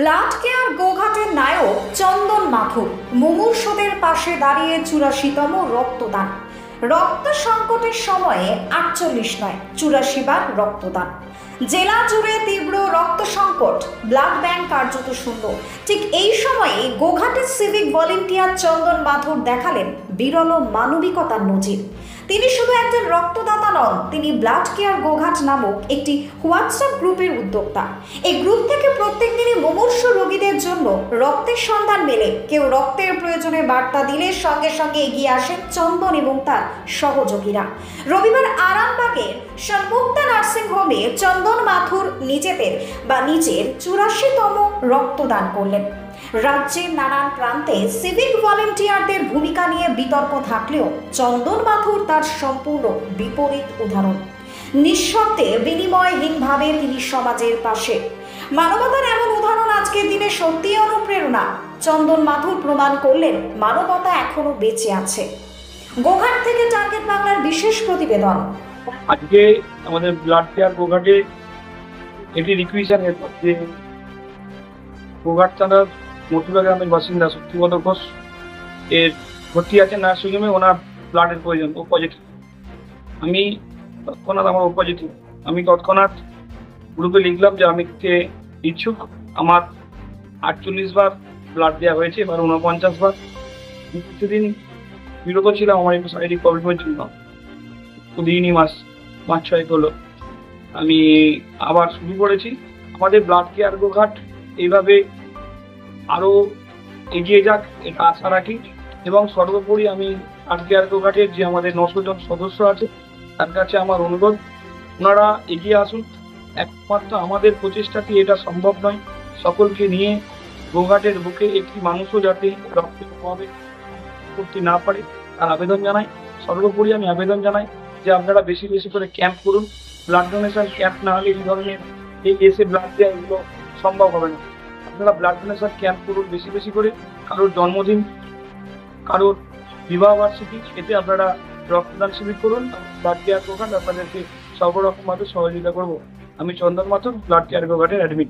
Blood care গোঘাটের নায়ক চন্দন মাথুর মুমূর্ষদের পাশে দাঁড়িয়ে ৮৪তম রক্তদান। রক্ত সংকটের সময়ে ৪৮ নয় ৮৪ বার রক্তদান। জেলা জুড়ে তীব্র রক্ত সংকট, ব্লাড ব্যাংক কার্যত শূন্য। ঠিক এই সময়ে গোঘাটের সিভিক ভলেন্টিয়ার চন্দন মাথুর দেখালেন বিরল মানবিকতার নজির। তিনি শুধু একজন রক্তদাতা নন, তিনি ব্লাড কেয়ার গোঘাট নামক একটি হোয়াটসঅ্যাপ গ্রুপের উদ্যোক্তা। এই গ্রুপ থেকে প্রত্যেক দিনই মুমূর্ষু রোগীদের জন্য রক্তের সন্ধান মেলে। কেউ রক্তের প্রয়োজনে বার্তা দিলে সঙ্গে সঙ্গে এগিয়ে আসেন চন্দন এবং তার সহযোগীরা। রবিবার আরামবাগের সন্মুক্তা নার্সিং হোমে চন্দন মাথুর নিজের ৮৪তম রক্তদান করলেন। রাজ্যের নানান প্রান্তে সিভিক ভলেন্টিয়ারদের ভূমিকা নিয়ে বিতর্ক থাকলেও চন্দন মাথুর তার সম্পূর্ণ বিপরীত উদাহরণ। নিঃশব্দে বিনিময়হীনভাবে তিনি সমাজের পাশে। মানবতার এমন উদাহরণ আজকের দিনে সত্যিই অনুপ্রেরণা। চন্দন মাথুর প্রমাণ করলেন মানবতা এখনো বেঁচে আছে। গোঘাট থেকে টার্গেট বাংলার বিশেষ প্রতিবেদন। আজকে আমাদের ব্লাড কেয়ার গোঘাটে একটি রিকুইশন যে গোঘাট থানার মথুরা গ্রামের বাসিন্দা শক্তিপদ ঘোষ এর ভর্তি আছে নার্সিংহোমে। ওনার ব্লাডের প্রয়োজন, ও পজিটিভ। আমি তৎক্ষণাৎ গ্রুপে লিখলাম যে আমি ইচ্ছুক। আমার ৪৮ বার ব্লাড দেওয়া হয়েছে, এবার ৪৯ বার। কিছুদিন বিরত ছিলাম আমার একটু শারীরিক প্রবলেমের জন্য, দিনই মাস ৫-৬ হলো আমি আবার শুরু করেছি। আমাদের ব্লাড কেয়ার গোঘাট এইভাবে আরো এগিয়ে যাক, এটা আশা রাখি। এবং সর্বোপরি আমি ব্লাড কেয়ার গোঘাটের যে আমাদের ৯০০ জন সদস্য আছে তার কাছে আমার অনুরোধ, ওনারা এগিয়ে আসুন। একমাত্র আমাদের প্রচেষ্টাতে এটা সম্ভব নয়। সকলকে নিয়ে গোঘাটের বুকে একটি মানুষও যাতে রক্তের অভাবে করতে না পারে তার আবেদন জানাই। সর্বোপরি আমি আবেদন জানাই যে আপনারা বেশি বেশি করে ক্যাম্প করুন। ব্লাড ডোনেশন ক্যাম্প না হলে এই ধরনের এসে ব্লাড দেওয়া এগুলো সম্ভব হবে না। আপনারা ব্লাড ডোনেশন ক্যাম্প করুন বেশি বেশি করে। কারোর জন্মদিন, কারোর বিবাহ বার্ষিকী, এতে আপনারা রক্তদান শিবির করুন। ব্লাড কেয়ার গোঘাট আপনাদেরকে সর্বরকমভাবে সহযোগিতা করবো। আমি চন্দন মাথুর, ব্লাড কেয়ার গোঘাটের অ্যাডমিন।